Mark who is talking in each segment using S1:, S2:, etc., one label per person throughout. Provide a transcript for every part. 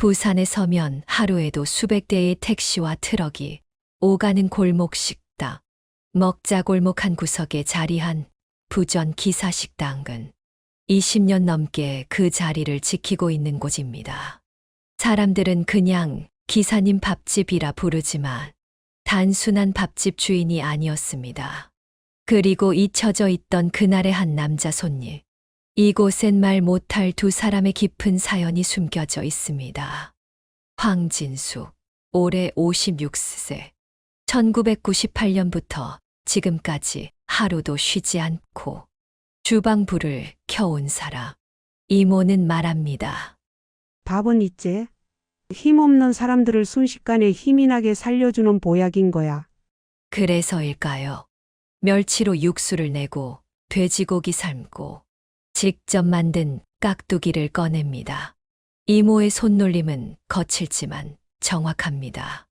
S1: 부산에 서면 하루에도 수백 대의 택시와 트럭이 오가는 골목 식당, 먹자골목 한 구석에 자리한 부전 기사식당은 20년 넘게 그 자리를 지키고 있는 곳입니다. 사람들은 그냥 기사님 밥집이라 부르지만 단순한 밥집 주인이 아니었습니다. 그리고 잊혀져 있던 그날의 한 남자 손님. 이곳엔 말 못할 두 사람의 깊은 사연이 숨겨져 있습니다. 황진수, 올해 56세. 1998년부터 지금까지 하루도 쉬지 않고 주방불을 켜온 사람. 이모는 말합니다.
S2: 밥은 있제? 힘없는 사람들을 순식간에 힘이 나게 살려주는 보약인 거야.
S1: 그래서일까요? 멸치로 육수를 내고 돼지고기 삶고 직접 만든 깍두기를 꺼냅니다. 이모의 손놀림은 거칠지만 정확합니다.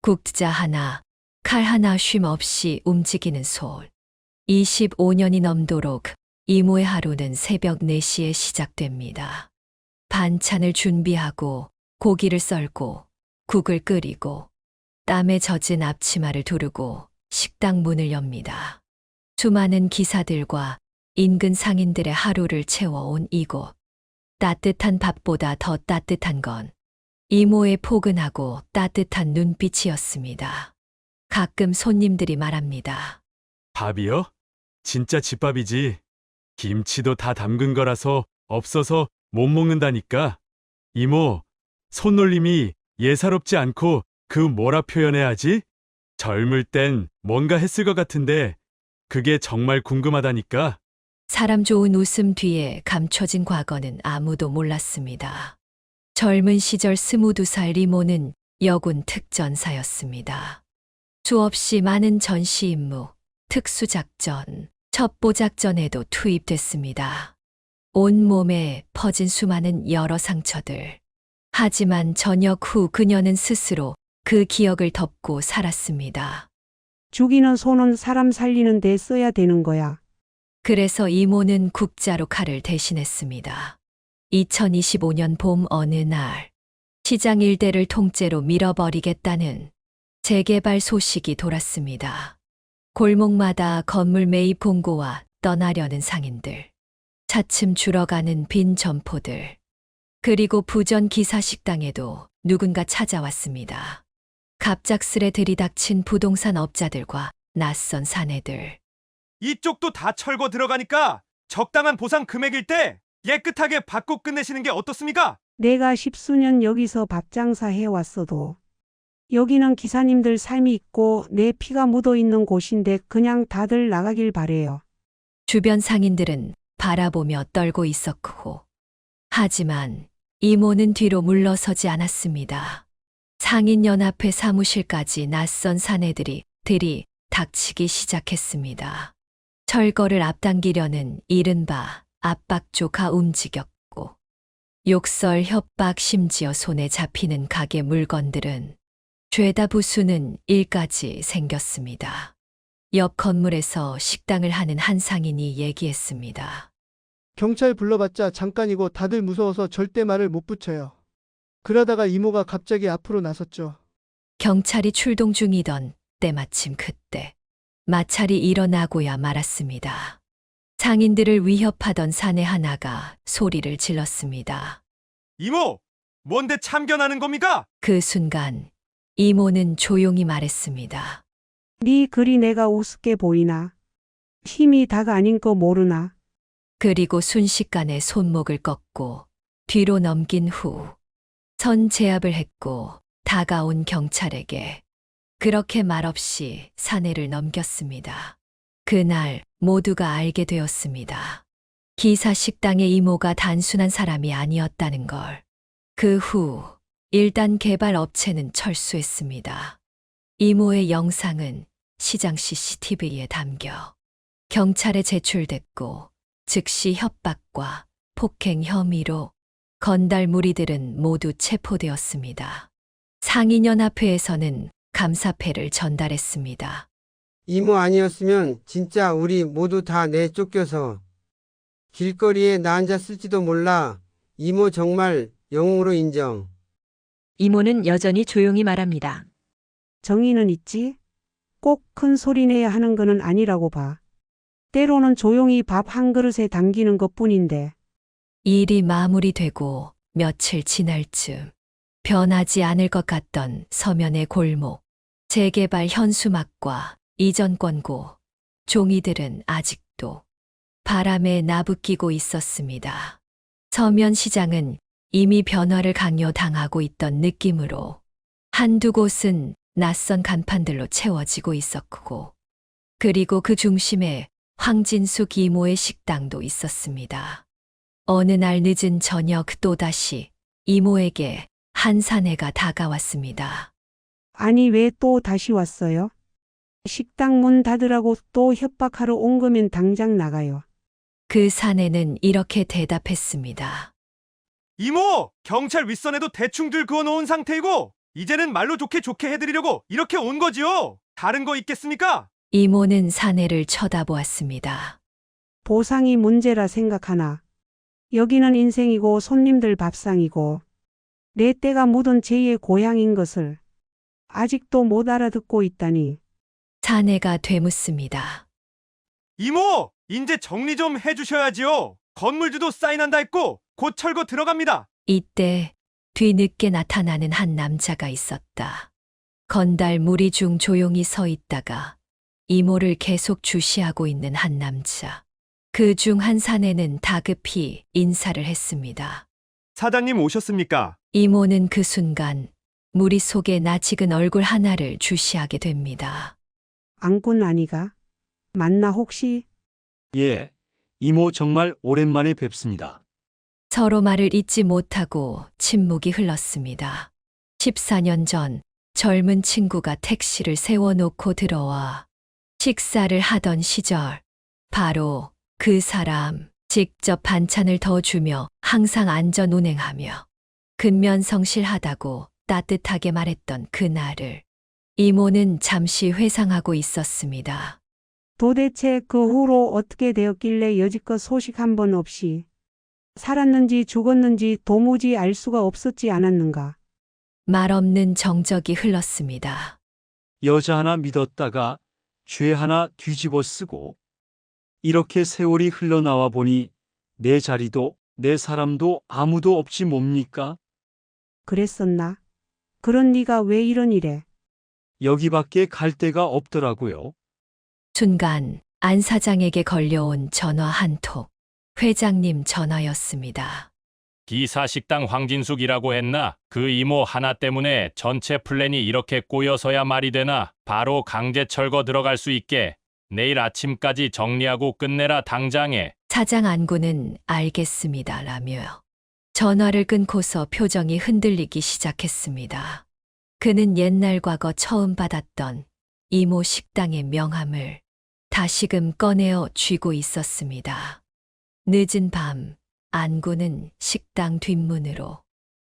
S1: 국자 하나, 칼 하나 쉼 없이 움직이는 손. 25년이 넘도록 이모의 하루는 새벽 4시에 시작됩니다. 반찬을 준비하고 고기를 썰고 국을 끓이고 땀에 젖은 앞치마를 두르고 식당 문을 엽니다. 수많은 기사들과 인근 상인들의 하루를 채워온 이곳. 따뜻한 밥보다 더 따뜻한 건 이모의 포근하고 따뜻한 눈빛이었습니다. 가끔 손님들이 말합니다.
S3: 밥이요? 진짜 집밥이지. 김치도 다 담근 거라서 없어서 못 먹는다니까. 이모, 손놀림이 예사롭지 않고 그 뭐라 표현해야지? 젊을 땐 뭔가 했을 것 같은데 그게 정말 궁금하다니까.
S1: 사람 좋은 웃음 뒤에 감춰진 과거는 아무도 몰랐습니다. 젊은 시절 22살 이모는 여군 특전사였습니다. 수없이 많은 전시 임무, 특수작전, 첩보작전에도 투입됐습니다. 온몸에 퍼진 수많은 여러 상처들. 하지만 전역 후 그녀는 스스로 그 기억을 덮고 살았습니다.
S2: 죽이는 손은 사람 살리는 데 써야 되는 거야.
S1: 그래서 이모는 국자로 칼을 대신했습니다. 2025년 봄 어느 날 시장 일대를 통째로 밀어버리겠다는 재개발 소식이 돌았습니다. 골목마다 건물 매입 공고와 떠나려는 상인들, 차츰 줄어가는 빈 점포들, 그리고 부전 기사식당에도 누군가 찾아왔습니다. 갑작스레 들이닥친 부동산 업자들과 낯선 사내들.
S4: 이쪽도 다 철거 들어가니까 적당한 보상 금액일 때 깨끗하게 받고 끝내시는 게 어떻습니까?
S2: 내가 십수년 여기서 밥장사 해왔어도 여기는 기사님들 삶이 있고 내 피가 묻어있는 곳인데 그냥 다들 나가길 바래요.
S1: 주변 상인들은 바라보며 떨고 있었고, 하지만 이모는 뒤로 물러서지 않았습니다. 상인연합회 사무실까지 낯선 사내들이 들이닥치기 시작했습니다. 철거를 앞당기려는 이른바 압박조가 움직였고, 욕설, 협박, 심지어 손에 잡히는 가게 물건들은 죄다 부수는 일까지 생겼습니다. 옆 건물에서 식당을 하는 한 상인이 얘기했습니다.
S5: 경찰 불러봤자 잠깐이고 다들 무서워서 절대 말을 못 붙여요. 그러다가 이모가 갑자기 앞으로 나섰죠.
S1: 경찰이 출동 중이던 때마침 그때 마찰이 일어나고야 말았습니다. 상인들을 위협하던 사내 하나가 소리를 질렀습니다.
S4: 이모, 뭔데 참견하는 겁니까?
S1: 그 순간 이모는 조용히 말했습니다.
S2: 네 글이 내가 우습게 보이나? 힘이 다가 아닌 거 모르나?
S1: 그리고 순식간에 손목을 꺾고 뒤로 넘긴 후 선 제압을 했고 다가온 경찰에게 그렇게 말없이 사내를 넘겼습니다. 그날 모두가 알게 되었습니다. 기사 식당의 이모가 단순한 사람이 아니었다는 걸. 그 후 1단 개발 업체는 철수했습니다. 이모의 영상은 시장 CCTV에 담겨 경찰에 제출됐고 즉시 협박과 폭행 혐의로 건달 무리들은 모두 체포되었습니다. 상인연합회에서는 감사패를 전달했습니다.
S6: 이모 아니었으면 진짜 우리 모두 다 내쫓겨서 길거리에 나 앉았을지도 몰라. 이모 정말 영웅으로 인정.
S7: 이모는 여전히 조용히 말합니다.
S2: 정의는 있지? 꼭 큰 소리 내야 하는 거는 아니라고 봐. 때로는 조용히 밥 한 그릇에 담기는 것뿐인데.
S1: 일이 마무리되고 며칠 지날 즈음 변하지 않을 것 같던 서면의 골목, 재개발 현수막과 이전 권고, 종이들은 아직도 바람에 나부끼고 있었습니다. 서면 시장은 이미 변화를 강요당하고 있던 느낌으로 한두 곳은 낯선 간판들로 채워지고 있었고, 그리고 그 중심에 황진숙 이모의 식당도 있었습니다. 어느 날 늦은 저녁 또다시 이모에게 한 사내가 다가왔습니다.
S2: 아니, 왜 또 다시 왔어요? 식당 문 닫으라고 또 협박하러 온 거면 당장 나가요.
S1: 그 사내는 이렇게 대답했습니다.
S4: 이모! 경찰 윗선에도 대충들 그어놓은 상태이고 이제는 말로 좋게 해드리려고 이렇게 온 거지요. 다른 거 있겠습니까?
S1: 이모는 사내를 쳐다보았습니다.
S2: 보상이 문제라 생각하나. 여기는 인생이고 손님들 밥상이고 내 때가 묻은 제2의 고향인 것을 아직도 못 알아듣고 있다니.
S1: 사내가 되묻습니다.
S4: 이모! 이제 정리 좀 해주셔야지요. 건물주도 사인한다 했고 곧 철거 들어갑니다.
S1: 이때 뒤늦게 나타나는 한 남자가 있었다. 건달 무리 중 조용히 서 있다가 이모를 계속 주시하고 있는 한 남자. 그 중 한 사내는 다급히 인사를 했습니다.
S4: 사장님 오셨습니까?
S1: 이모는 그 순간 무리 속에 낯익은 얼굴 하나를 주시하게 됩니다.
S2: 안군 아니가? 맞나 혹시?
S8: 예, 이모 정말 오랜만에 뵙습니다.
S1: 서로 말을 잇지 못하고 침묵이 흘렀습니다. 14년 전 젊은 친구가 택시를 세워놓고 들어와 식사를 하던 시절, 바로 그 사람, 직접 반찬을 더 주며 항상 안전 운행하며 근면성실하다고 따뜻하게 말했던 그날을 이모는 잠시 회상하고 있었습니다.
S2: 도대체 그 후로 어떻게 되었길래 여지껏 소식 한 번 없이 살았는지 죽었는지 도무지 알 수가 없었지 않았는가?
S1: 말없는 정적이 흘렀습니다.
S8: 여자 하나 믿었다가 죄 하나 뒤집어 쓰고 이렇게 세월이 흘러나와 보니 내 자리도 내 사람도 아무도 없지 뭡니까?
S2: 그랬었나? 그런 네가 왜 이런 일에?
S8: 여기밖에 갈 데가 없더라고요.
S1: 순간 안 사장에게 걸려온 전화 한 통. 회장님 전화였습니다.
S9: 기사식당 황진숙이라고 했나? 그 이모 하나 때문에 전체 플랜이 이렇게 꼬여서야 말이 되나? 바로 강제 철거 들어갈 수 있게 내일 아침까지 정리하고 끝내라 당장에.
S1: 사장 안구는 알겠습니다라며 전화를 끊고서 표정이 흔들리기 시작했습니다. 그는 옛날 과거 처음 받았던 이모 식당의 명함을 다시금 꺼내어 쥐고 있었습니다. 늦은 밤 안구는 식당 뒷문으로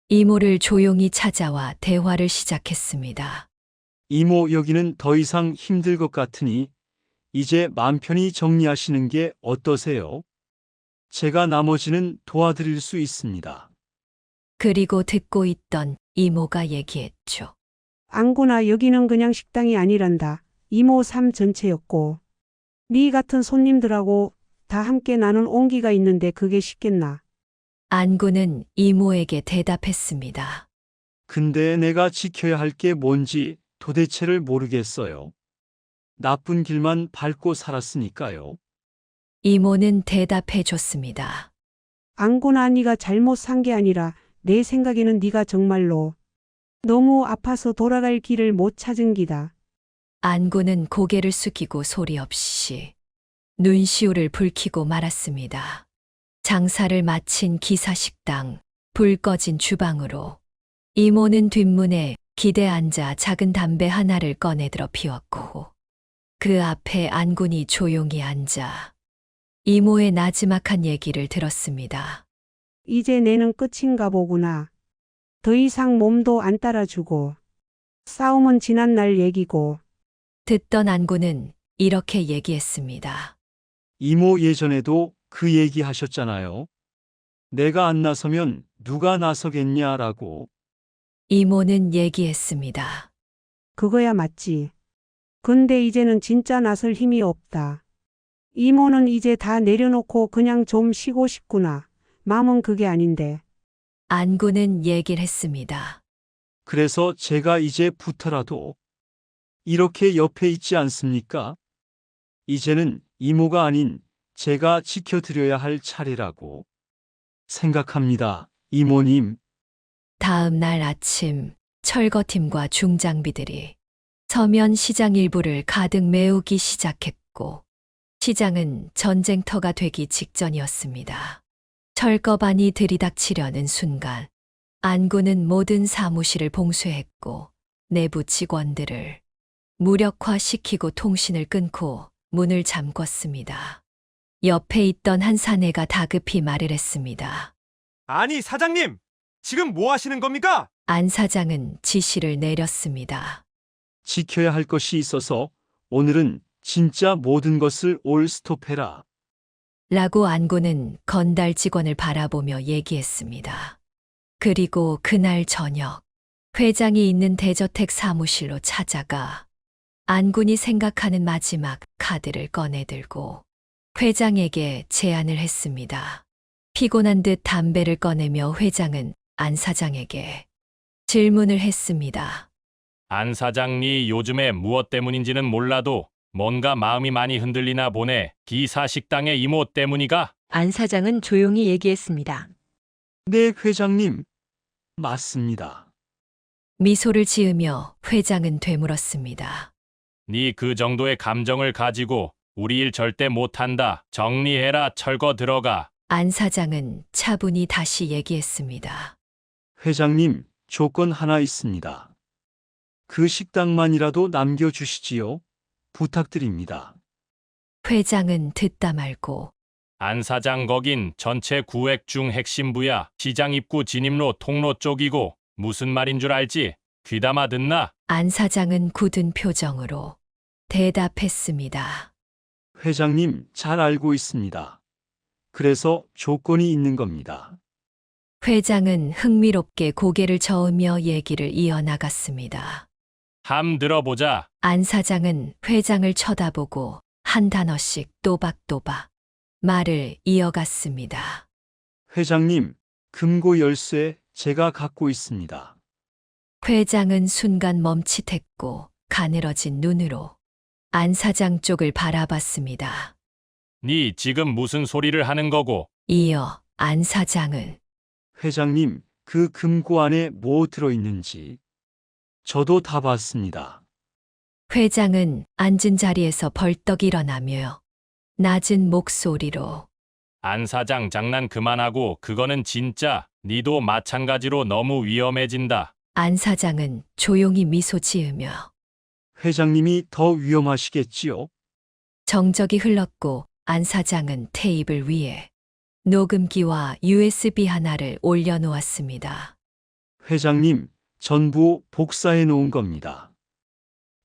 S1: 이모를 조용히 찾아와 대화를 시작했습니다.
S8: 이모 여기는 더 이상 힘들 것 같으니 이제 맘 편히 정리하시는 게 어떠세요? 제가 나머지는 도와드릴 수 있습니다.
S1: 그리고 듣고 있던 이모가 얘기했죠.
S2: 안구나, 여기는 그냥 식당이 아니란다. 이모 삶 전체였고 네 같은 손님들하고 다 함께 나눈 온기가 있는데 그게 쉽겠나?
S1: 안구는 이모에게 대답했습니다.
S8: 근데 내가 지켜야 할 게 뭔지 도대체를 모르겠어요. 나쁜 길만 밟고 살았으니까요.
S1: 이모는 대답해 줬습니다.
S2: 안구나, 네가 잘못 산 게 아니라 내 생각에는 네가 정말로 너무 아파서 돌아갈 길을 못 찾은 기다.
S1: 안구는 고개를 숙이고 소리 없이 눈시울을 붉히고 말았습니다. 장사를 마친 기사식당, 불 꺼진 주방으로 이모는 뒷문에 기대 앉아 작은 담배 하나를 꺼내들어 피웠고 그 앞에 안군이 조용히 앉아 이모의 나지막한 얘기를 들었습니다.
S2: 이제 내는 끝인가 보구나. 더 이상 몸도 안 따라주고 싸움은 지난 날 얘기고.
S1: 듣던 안군은 이렇게 얘기했습니다.
S8: 이모 예전에도 그 얘기 하셨잖아요. 내가 안 나서면 누가 나서겠냐라고.
S1: 이모는 얘기했습니다.
S2: 그거야 맞지. 근데 이제는 진짜 나설 힘이 없다. 이모는 이제 다 내려놓고 그냥 좀 쉬고 싶구나. 마음은 그게 아닌데.
S1: 안구는 얘기를 했습니다.
S8: 그래서 제가 이제부터라도 이렇게 옆에 있지 않습니까? 이제는 이모가 아닌 제가 지켜드려야 할 차례라고 생각합니다, 이모님.
S1: 다음 날 아침 철거팀과 중장비들이 서면 시장 일부를 가득 메우기 시작했고 시장은 전쟁터가 되기 직전이었습니다. 철거반이 들이닥치려는 순간 안구는 모든 사무실을 봉쇄했고 내부 직원들을 무력화시키고 통신을 끊고 문을 잠궜습니다. 옆에 있던 한 사내가 다급히 말을 했습니다.
S4: 아니, 사장님! 지금 뭐 하시는 겁니까?
S1: 안 사장은 지시를 내렸습니다.
S8: 지켜야 할 것이 있어서 오늘은 진짜 모든 것을 올 스톱해라.
S1: 라고 안구는 건달 직원을 바라보며 얘기했습니다. 그리고 그날 저녁 회장이 있는 대저택 사무실로 찾아가 안군이 생각하는 마지막 카드를 꺼내들고 회장에게 제안을 했습니다. 피곤한 듯 담배를 꺼내며 회장은 안 사장에게 질문을 했습니다.
S9: 안 사장니 요즘에 무엇 때문인지는 몰라도 뭔가 마음이 많이 흔들리나 보네. 기사식당의 이모 때문이가?
S7: 안 사장은 조용히 얘기했습니다.
S8: 네, 회장님. 맞습니다.
S1: 미소를 지으며 회장은 되물었습니다.
S9: 니 그 정도의 감정을 가지고 우리 일 절대 못한다. 정리해라. 철거 들어가.
S1: 안 사장은 차분히 다시 얘기했습니다.
S8: 회장님, 조건 하나 있습니다. 그 식당만이라도 남겨주시지요. 부탁드립니다.
S1: 회장은 듣다 말고
S9: 안 사장 거긴 전체 구획 중 핵심부야. 시장 입구 진입로 통로 쪽이고 무슨 말인 줄 알지? 귀담아 듣나?
S1: 안 사장은 굳은 표정으로 대답했습니다.
S8: 회장님, 잘 알고 있습니다. 그래서 조건이 있는 겁니다.
S1: 회장은 흥미롭게 고개를 저으며 얘기를 이어나갔습니다.
S9: 함 들어보자.
S1: 안 사장은 회장을 쳐다보고 한 단어씩 또박또박 말을 이어갔습니다.
S8: 회장님, 금고 열쇠 제가 갖고 있습니다.
S1: 회장은 순간 멈칫했고 가늘어진 눈으로 안 사장 쪽을 바라봤습니다.
S9: 니 지금 무슨 소리를 하는 거고?
S1: 이어 안 사장은
S8: 회장님, 그 금고 안에 뭐 들어있는지 저도 다 봤습니다.
S1: 회장은 앉은 자리에서 벌떡 일어나며 낮은 목소리로
S9: 안 사장 장난 그만하고 그거는 진짜 니도 마찬가지로 너무 위험해진다.
S1: 안 사장은 조용히 미소 지으며
S8: 회장님이 더 위험하시겠지요?
S1: 정적이 흘렀고 안 사장은 테이블 위에 녹음기와 USB 하나를 올려놓았습니다.
S8: 회장님, 전부 복사해 놓은 겁니다.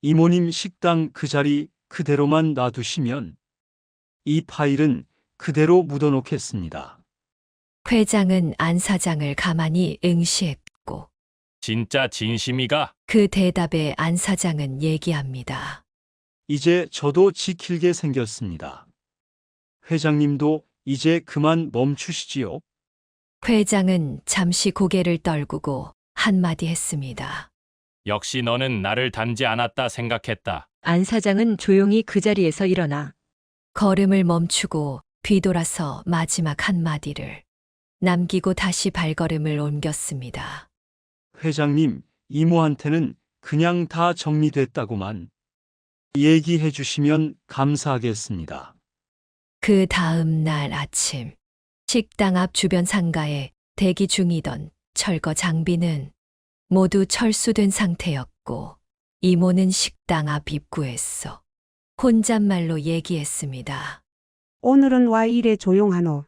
S8: 이모님 식당 그 자리 그대로만 놔두시면 이 파일은 그대로 묻어놓겠습니다.
S1: 회장은 안 사장을 가만히 응시했고
S9: 진짜 진심이가?
S1: 그 대답에 안 사장은 얘기합니다.
S8: 이제 저도 지킬게 생겼습니다. 회장님도 이제 그만 멈추시지요.
S1: 회장은 잠시 고개를 떨구고 한마디 했습니다.
S9: 역시 너는 나를 닮지 않았다 생각했다.
S7: 안 사장은 조용히 그 자리에서 일어나
S1: 걸음을 멈추고 뒤돌아서 마지막 한마디를 남기고 다시 발걸음을 옮겼습니다.
S8: 회장님, 이모한테는 그냥 다 정리됐다고만 얘기해 주시면 감사하겠습니다.
S1: 그 다음 날 아침 식당 앞 주변 상가에 대기 중이던 철거 장비는 모두 철수된 상태였고 이모는 식당 앞 입구에서 혼잣말로 얘기했습니다.
S2: 오늘은 와 이래 조용하노.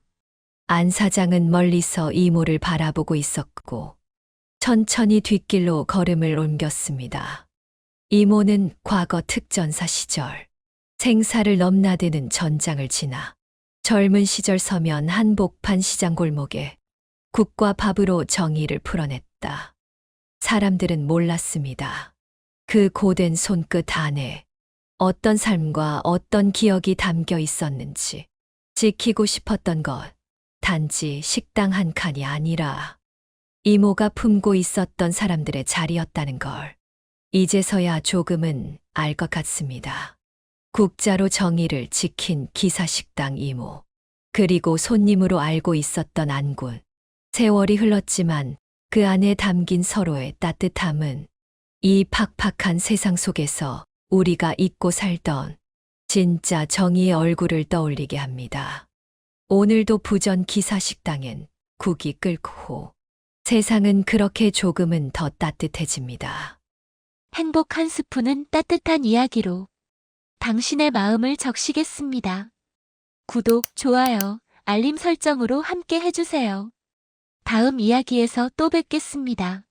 S1: 안 사장은 멀리서 이모를 바라보고 있었고 천천히 뒷길로 걸음을 옮겼습니다. 이모는 과거 특전사 시절 생사를 넘나드는 전장을 지나 젊은 시절 서면 한복판 시장 골목에 국과 밥으로 정의를 풀어냈다. 사람들은 몰랐습니다. 그 고된 손끝 안에 어떤 삶과 어떤 기억이 담겨 있었는지. 지키고 싶었던 것, 단지 식당 한 칸이 아니라 이모가 품고 있었던 사람들의 자리였다는 걸 이제서야 조금은 알 것 같습니다. 국자로 정의를 지킨 기사식당 이모, 그리고 손님으로 알고 있었던 안군. 세월이 흘렀지만 그 안에 담긴 서로의 따뜻함은 이 팍팍한 세상 속에서 우리가 잊고 살던 진짜 정의의 얼굴을 떠올리게 합니다. 오늘도 부전 기사식당엔 국이 끓고 세상은 그렇게 조금은 더 따뜻해집니다.
S10: 행복 한 스푼은 따뜻한 이야기로 당신의 마음을 적시겠습니다. 구독, 좋아요, 알림 설정으로 함께 해주세요. 다음 이야기에서 또 뵙겠습니다.